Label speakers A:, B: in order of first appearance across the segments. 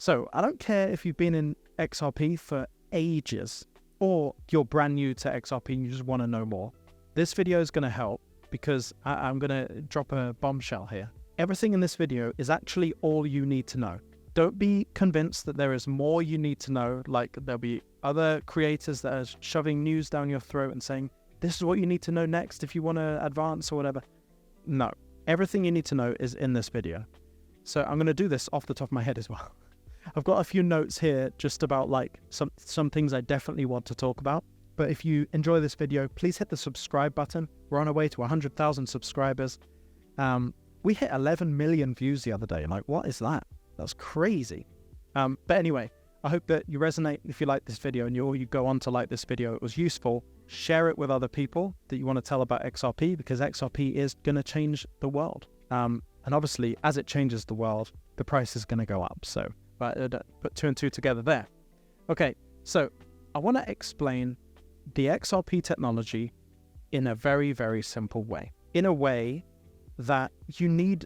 A: So I don't care if you've been in XRP for ages or you're brand new to XRP and you just want to know more. This video is going to help because I'm going to drop a bombshell here. Everything in this video is actually all you need to know. Don't be convinced that there is more you need to know, like there'll be other creators that are shoving news down your throat and saying, this is what you need to know next if you want to advance or whatever. No, everything you need to know is in this video. So I'm going to do this off the top of my head as well. I've got a few notes here just about like some things I definitely want to talk about. But if you enjoy this video, please hit the subscribe button. We're on our way to 100,000 subscribers. We hit 11 million views the other day. Like, what is that? That's crazy. But anyway, I hope that you resonate. If you like this video and you go on to like this video, it was useful, share it with other people that you want to tell about XRP, because XRP is going to change the world. And obviously, as it changes the world, the price is going to go up. So put two and two together there. Okay, so I want to explain the XRP technology in a very, very simple way. In a way that you need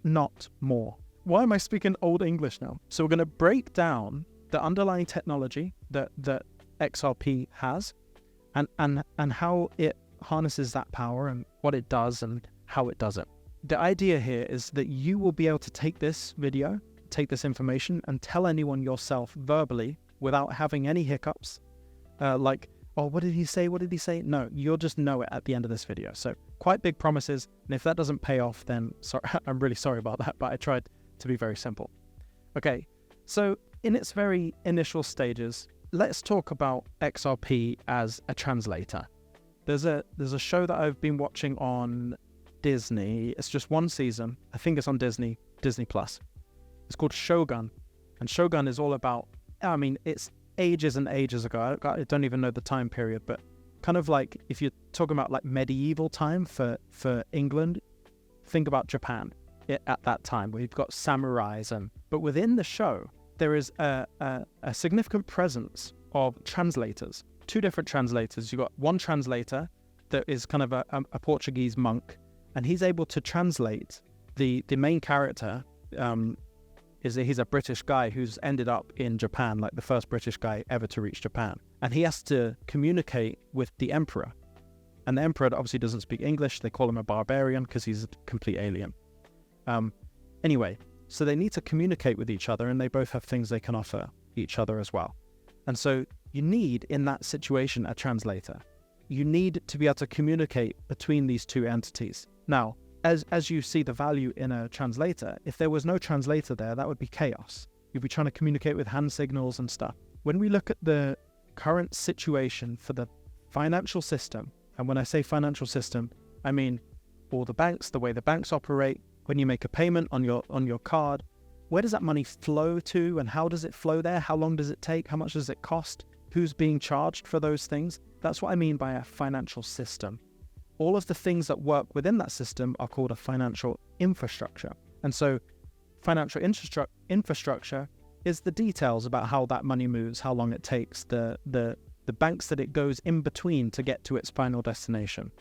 A: not more. Why am I speaking old English now? So we're going to break down the underlying technology that XRP has and how it harnesses that power and what it does and how it does it. The idea here is that you will be able to take this video, take this information and tell anyone yourself verbally without having any hiccups. Like, oh, what did he say? What did he say? No, you'll just know it at the end of this video. So quite big promises. And if that doesn't pay off, then sorry, I'm really sorry about that, but I tried to be very simple. Okay, so in its very initial stages, let's talk about XRP as a translator. There's a show that I've been watching on Disney. It's just one season. I think it's on Disney Plus. It's called Shogun. And Shogun is all about, I mean, it's ages and ages ago. I don't even know the time period, but kind of like if you're talking about like medieval time for England, think about Japan at that time where you've got samurais. But within the show, there is a significant presence of translators, two different translators. You've got one translator that is kind of a Portuguese monk, and he's able to translate the main character. He's a British guy who's ended up in Japan, like the first British guy ever to reach Japan. And he has to communicate with the emperor. And the emperor obviously doesn't speak English. They call him a barbarian because he's a complete alien. Anyway, so they need to communicate with each other, and they both have things they can offer each other as well. And so you need, in that situation, a translator. You need to be able to communicate between these two entities. Now, as you see the value in a translator, if there was no translator there, that would be chaos. You'd be trying to communicate with hand signals and stuff. When we look at the current situation for the financial system, and when I say financial system, I mean all the banks, the way the banks operate. When you make a payment on your card, where does that money flow to, and how does it flow there? How long does it take? How much does it cost? Who's being charged for those things? That's what I mean by a financial system. All of the things that work within that system are called a financial infrastructure. And so financial infrastructure is the details about how that money moves, how long it takes, the banks that it goes in between to get to its final destination.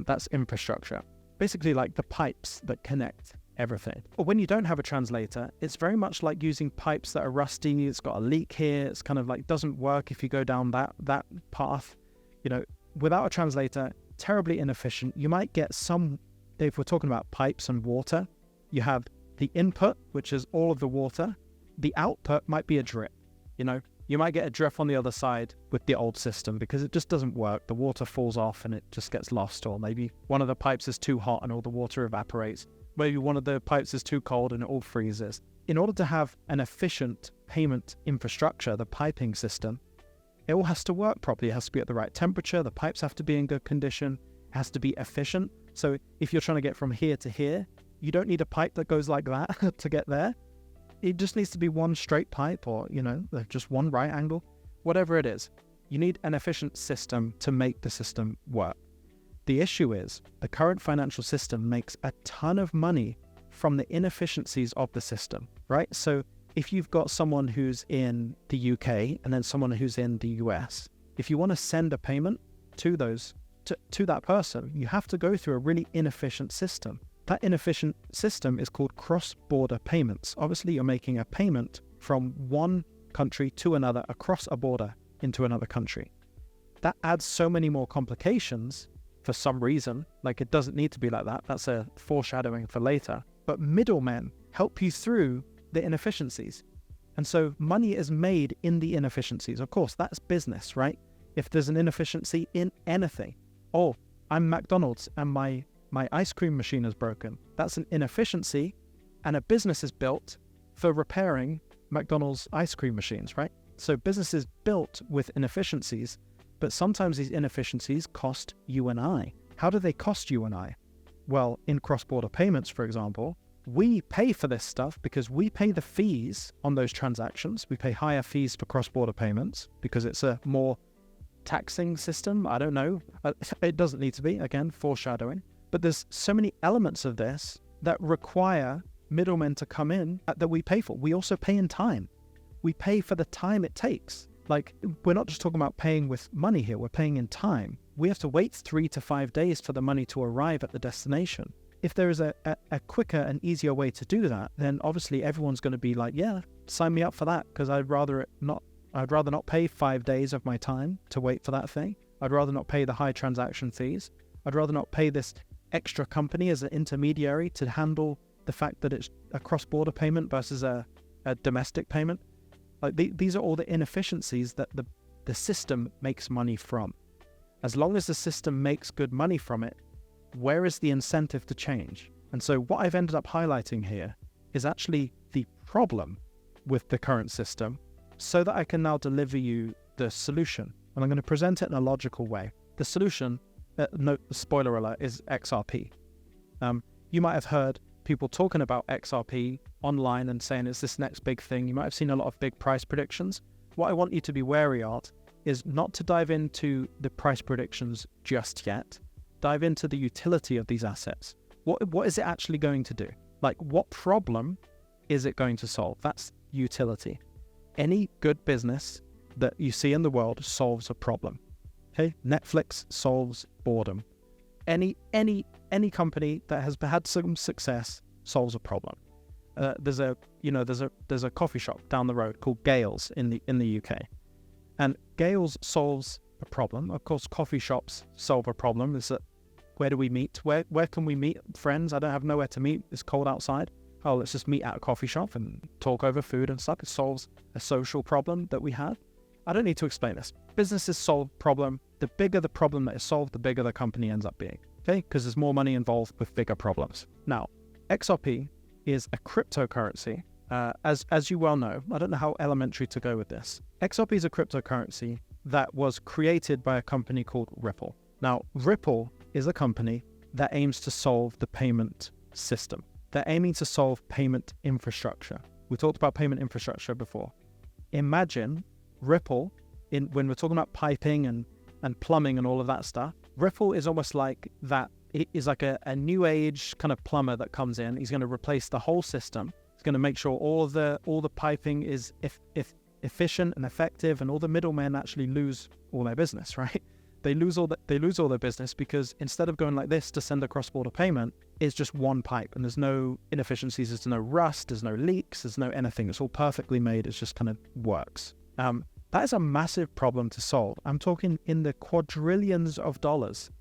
A: That's infrastructure. Basically like the pipes that connect everything. But when you don't have a translator, it's very much like using pipes that are rusty. It's got a leak here. It's kind of like doesn't work if you go down that path. You know, without a translator, terribly inefficient. You might get some, if we're talking about pipes and water, you have the input, which is all of the water. The output might be a drip. You know, you might get a drip on the other side with the old system because it just doesn't work. The water falls off and it just gets lost, or maybe one of the pipes is too hot and all the water evaporates. Maybe one of the pipes is too cold and it all freezes. In order to have an efficient payment infrastructure, the piping system, it all has to work properly. It has to be at the right temperature. The pipes have to be in good condition. It has to be efficient. So if you're trying to get from here to here, you don't need a pipe that goes like that to get there. It just needs to be one straight pipe, or, you know, just one right angle, whatever it is. You need an efficient system to make the system work. The issue is the current financial system makes a ton of money from the inefficiencies of the system, right? So if you've got someone who's in the UK and then someone who's in the US, if you want to send a payment to that person, you have to go through a really inefficient system. That inefficient system is called cross-border payments. Obviously, you're making a payment from one country to another across a border into another country. That adds so many more complications for some reason. Like, it doesn't need to be like that. That's a foreshadowing for later. But middlemen help you through the inefficiencies. And so money is made in the inefficiencies. Of course, that's business, right? If there's an inefficiency in anything, oh, I'm McDonald's and my ice cream machine is broken. That's an inefficiency, and a business is built for repairing McDonald's ice cream machines, right? So business is built with inefficiencies, but sometimes these inefficiencies cost you and I. How do they cost you and I? Well, in cross-border payments, for example, we pay for this stuff because we pay the fees on those transactions. We pay higher fees for cross-border payments because it's a more taxing system. I don't know. It doesn't need to be, again, foreshadowing. But there's so many elements of this that require middlemen to come in that we pay for. We also pay in time. We pay for the time it takes. Like, we're not just talking about paying with money here, we're paying in time. We have to wait 3 to 5 days for the money to arrive at the destination. If there is a quicker and easier way to do that, then obviously everyone's going to be like, yeah, sign me up for that, because I'd rather not pay 5 days of my time to wait for that thing. I'd rather not pay the high transaction fees. I'd rather not pay this extra company as an intermediary to handle the fact that it's a cross-border payment versus a domestic payment. Like, these are all the inefficiencies that the system makes money from. As long as the system makes good money from it, where is the incentive to change? And so what I've ended up highlighting here is actually the problem with the current system, so that I can now deliver you the solution. And I'm going to present it in a logical way. The solution, note, spoiler alert, is XRP. You might have heard people talking about XRP online and saying it's this next big thing. You might have seen a lot of big price predictions. What I want you to be wary of is not to dive into the price predictions just yet. Dive into the utility of these assets. What is it actually going to do? Like, what problem is it going to solve? That's utility. Any good business that you see in the world solves a problem. Okay, Netflix solves boredom. Any company that has had some success solves a problem. There's a coffee shop down the road called Gales in the UK, and Gales solves a problem. Of course, coffee shops solve a problem. It's where do we meet? Where can we meet friends? I don't have nowhere to meet. It's cold outside. Oh, let's just meet at a coffee shop and talk over food and stuff. It solves a social problem that we have. I don't need to explain this. Businesses solve problem. The bigger the problem that is solved, the bigger the company ends up being. Okay, because there's more money involved with bigger problems. Now, XRP is a cryptocurrency. As you well know, I don't know how elementary to go with this. XRP is a cryptocurrency that was created by a company called Ripple. Now, Ripple is a company that aims to solve the payment system. They're aiming to solve payment infrastructure. We talked about payment infrastructure before. Imagine Ripple, when we're talking about piping and plumbing and all of that stuff, Ripple is almost like that. It is like a new age kind of plumber that comes in. He's going to replace the whole system. He's going to make sure all the piping is efficient and effective, and all the middlemen actually lose all their business, right? They lose all their business because instead of going like this to send a cross-border payment, it's just one pipe, and there's no inefficiencies, there's no rust, there's no leaks, there's no anything. It's all perfectly made. It just kind of works. That is a massive problem to solve. I'm talking in the quadrillions of dollars.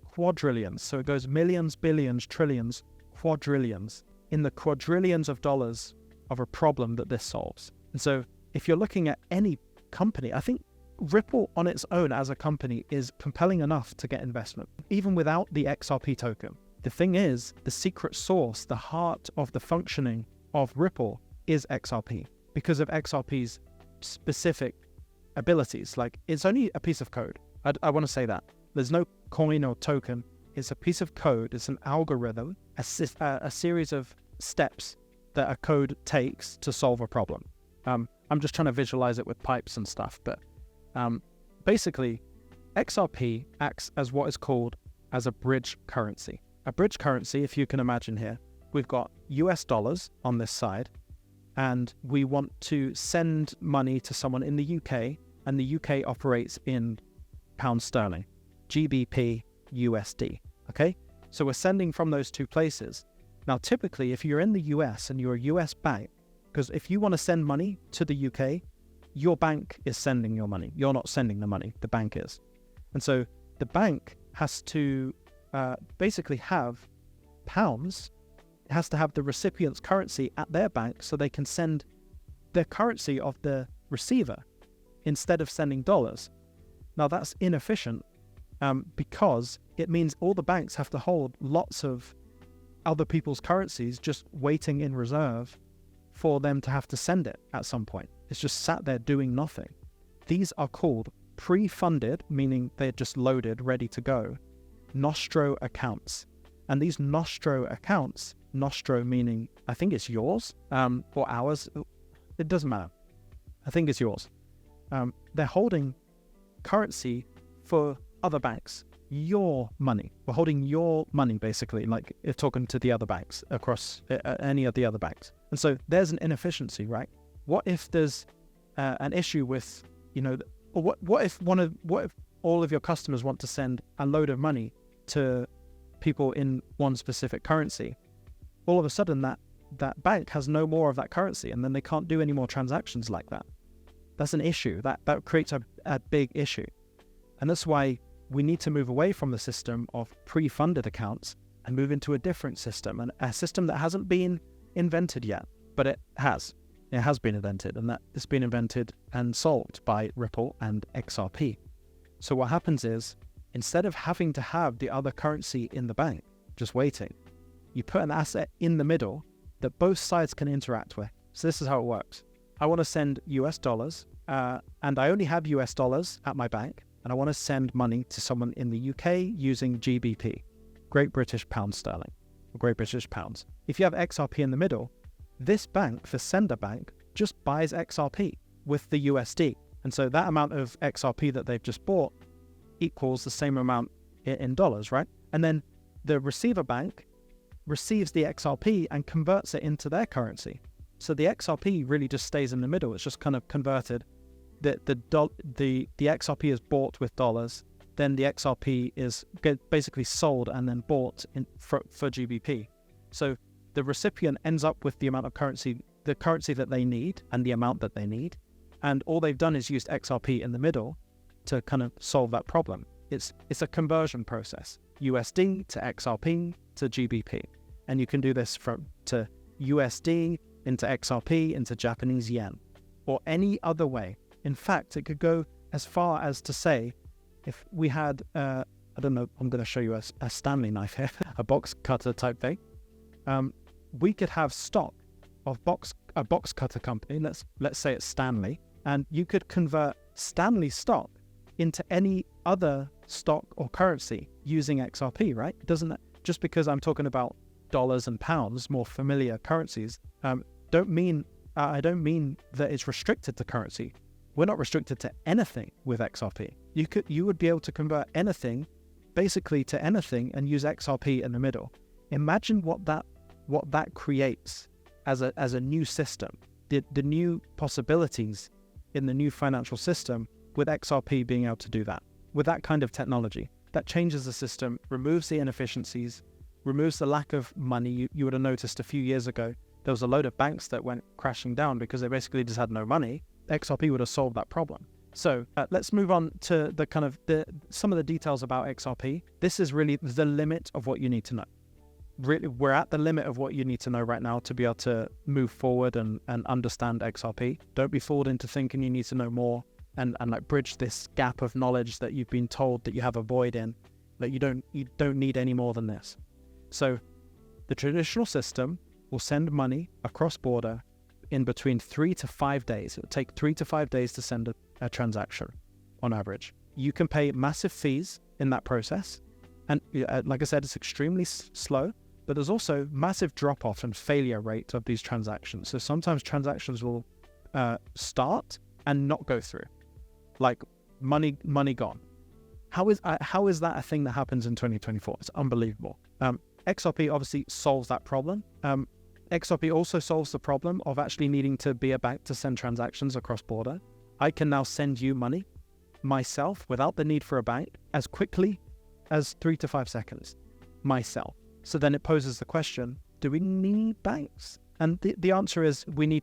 A: Quadrillions. So it goes millions, billions, trillions, quadrillions. In the quadrillions of dollars of a problem that this solves. And so if you're looking at any company, I think Ripple on its own as a company is compelling enough to get investment, even without the XRP token. The thing is, the secret sauce, the heart of the functioning of Ripple is XRP, because of XRP's specific abilities. Like, it's only a piece of code. I want to say that. There's no coin or token. It's a piece of code. It's an algorithm, a series of steps that a code takes to solve a problem. I'm just trying to visualize it with pipes and stuff, but basically, XRP acts as what is called as a bridge currency. A bridge currency, if you can imagine here, we've got US dollars on this side, and we want to send money to someone in the UK, and the UK operates in pound sterling, GBP, USD, okay? So we're sending from those two places. Now, typically, if you're in the US and you're a US bank, Because if you want to send money to the UK, your bank is sending your money. You're not sending the money, the bank is. And so the bank has to basically have pounds. It has to have the recipient's currency at their bank so they can send the currency of the receiver instead of sending dollars. Now that's inefficient because it means all the banks have to hold lots of other people's currencies just waiting in reserve for them to have to send it at some point. It's just sat there doing nothing. These are called pre-funded, meaning they're just loaded, ready to go, Nostro accounts. And these Nostro accounts, Nostro meaning I think it's yours or ours, it doesn't matter. I think it's yours. They're holding currency for other banks, your money. We're holding your money basically, like if talking to the other banks across any of the other banks. And so there's an inefficiency, right? What if there's an issue with, or what if all of your customers want to send a load of money to people in one specific currency? All of a sudden that bank has no more of that currency, and then they can't do any more transactions like that. That's an issue. That creates a big issue. And that's why we need to move away from the system of pre-funded accounts and move into a different system, and a system that hasn't been invented yet, but it has. It has been invented, and that it's been invented and solved by Ripple and XRP. So what happens is, instead of having to have the other currency in the bank, just waiting, you put an asset in the middle that both sides can interact with. So this is how it works. I want to send US dollars, and I only have US dollars at my bank, and I want to send money to someone in the UK using GBP, Great British Pound Sterling, or Great British Pounds. If you have XRP in the middle, this bank, the sender bank, just buys XRP with the USD. And so that amount of XRP that they've just bought equals the same amount in dollars, right? And then the receiver bank receives the XRP and converts it into their currency. So the XRP really just stays in the middle. It's just kind of converted. The XRP is bought with dollars. Then the XRP is basically sold and then bought for GBP. So the recipient ends up with the amount of currency, the currency that they need and the amount that they need. And all they've done is used XRP in the middle to kind of solve that problem. It's a conversion process, USD to XRP to GBP. And you can do this to USD into XRP into Japanese yen or any other way. In fact, it could go as far as to say, if we had, I don't know, I'm going to show you a Stanley knife here, a box cutter type thing. We could have stock of a box cutter company. Let's say it's Stanley, and you could convert Stanley stock into any other stock or currency using XRP, right? Doesn't that, just because I'm talking about dollars and pounds, more familiar currencies, I don't mean that it's restricted to currency. We're not restricted to anything with XRP. You would be able to convert anything, basically to anything, and use XRP in the middle. Imagine what that creates as a new system, the new possibilities in the new financial system with XRP being able to do that. With that kind of technology, that changes the system, removes the inefficiencies, removes the lack of money. You would have noticed a few years ago, there was a load of banks that went crashing down because they basically just had no money. XRP would have solved that problem. So let's move on to some of the details about XRP. This is really the limit of what you need to know. Really, we're at the limit of what you need to know right now to be able to move forward and understand XRP. Don't be fooled into thinking you need to know more and like bridge this gap of knowledge that you've been told that you have a void in, that you don't need any more than this. So the traditional system will send money across border in between 3 to 5 days. It will take 3 to 5 days to send a transaction on average. You can pay massive fees in that process. And like I said, it's extremely slow, but there's also massive drop-off and failure rate of these transactions. So sometimes transactions will start and not go through, like money gone. How is that a thing that happens in 2024? It's unbelievable. XRP obviously solves that problem. XRP also solves the problem of actually needing to be a bank to send transactions across border. I can now send you money myself without the need for a bank as quickly as 3 to 5 seconds myself. So then it poses the question, do we need banks? And the answer is we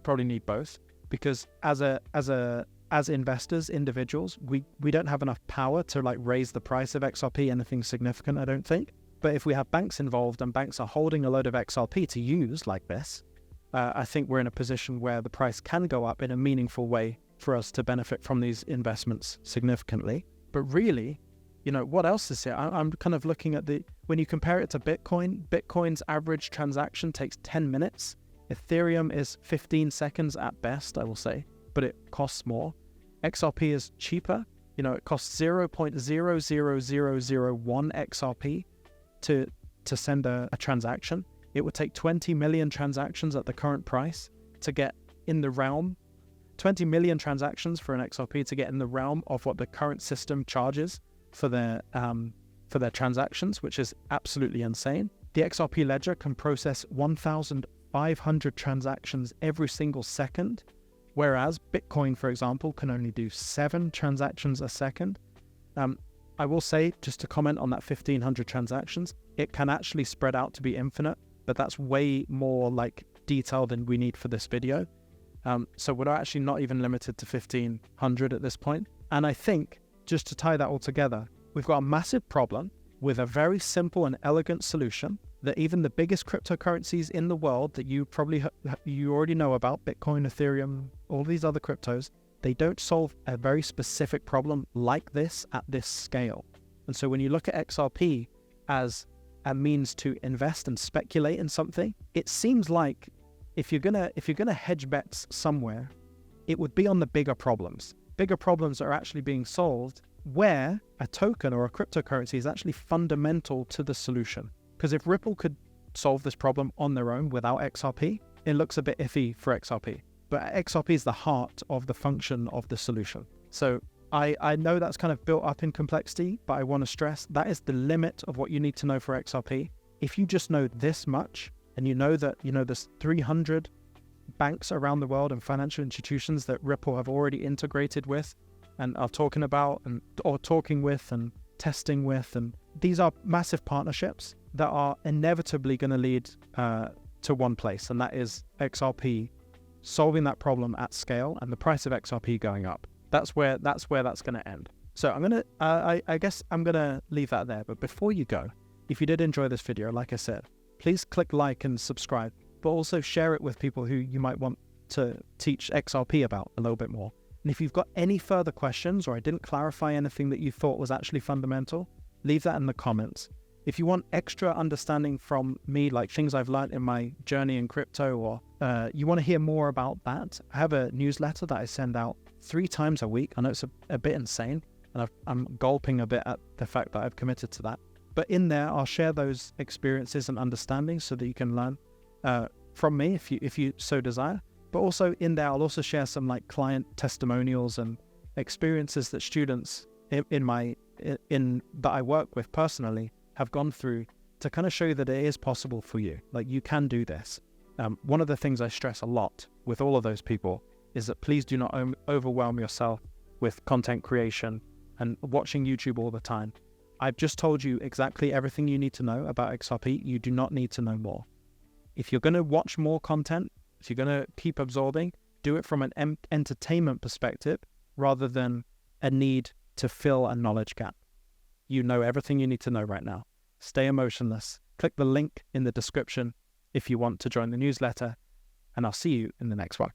A: probably need both, because as investors, individuals, we don't have enough power to like raise the price of XRP anything significant, I don't think. But if we have banks involved and banks are holding a load of XRP to use like this, I think we're in a position where the price can go up in a meaningful way for us to benefit from these investments significantly. But really, what else is here? I'm kind of looking at when you compare it to Bitcoin, Bitcoin's average transaction takes 10 minutes. Ethereum is 15 seconds at best, I will say, but it costs more. XRP is cheaper. It costs 0.00001 XRP to send a transaction. It would take 20 million transactions at the current price to get in the realm, 20 million transactions for an XRP to get in the realm of what the current system charges for their transactions, which is absolutely insane. The XRP ledger can process 1,500 transactions every single second, whereas Bitcoin, for example, can only do 7 transactions a second. I will say, just to comment on that 1,500 transactions, it can actually spread out to be infinite, but that's way more like detail than we need for this video. So we're actually not even limited to 1,500 at this point. And I think, just to tie that all together, we've got a massive problem with a very simple and elegant solution that even the biggest cryptocurrencies in the world that you already know about, Bitcoin, Ethereum, all these other cryptos, they don't solve a very specific problem like this at this scale. And so when you look at XRP as a means to invest and speculate in something, it seems like if you're gonna hedge bets somewhere, it would be on the bigger problems. Bigger problems are actually being solved where a token or a cryptocurrency is actually fundamental to the solution. Because if Ripple could solve this problem on their own without XRP, it looks a bit iffy for XRP. But XRP is the heart of the function of the solution. So I know that's kind of built up in complexity, but I want to stress that is the limit of what you need to know for XRP. If you just know this much, and you know that there's 300 banks around the world and financial institutions that Ripple have already integrated with and are talking about or talking with and testing with, and these are massive partnerships that are inevitably going to lead to one place, and that is XRP solving that problem at scale and the price of XRP going up. That's where that's going to end. So I guess I'm gonna leave that there. But before you go, if you did enjoy this video, like I said, please click like and subscribe, but also share it with people who you might want to teach XRP about a little bit more. And if you've got any further questions, or I didn't clarify anything that you thought was actually fundamental, leave that in the comments. If you want extra understanding from me, like things I've learned in my journey in crypto, or you want to hear more about that, I have a newsletter that I send out 3 times a week. I know it's a bit insane, and I'm gulping a bit at the fact that I've committed to that. But in there, I'll share those experiences and understandings so that you can learn from me if you so desire. But also in there, I'll also share some like client testimonials and experiences that students that I work with personally have gone through to kind of show you that it is possible for you. Like, you can do this. One of the things I stress a lot with all of those people is that please do not overwhelm yourself with content creation and watching YouTube all the time. I've just told you exactly everything you need to know about XRP. You do not need to know more. If you're going to watch more content, if you're going to keep absorbing, do it from an entertainment perspective rather than a need to fill a knowledge gap. You know everything you need to know right now. Stay emotionless. Click the link in the description if you want to join the newsletter, and I'll see you in the next one.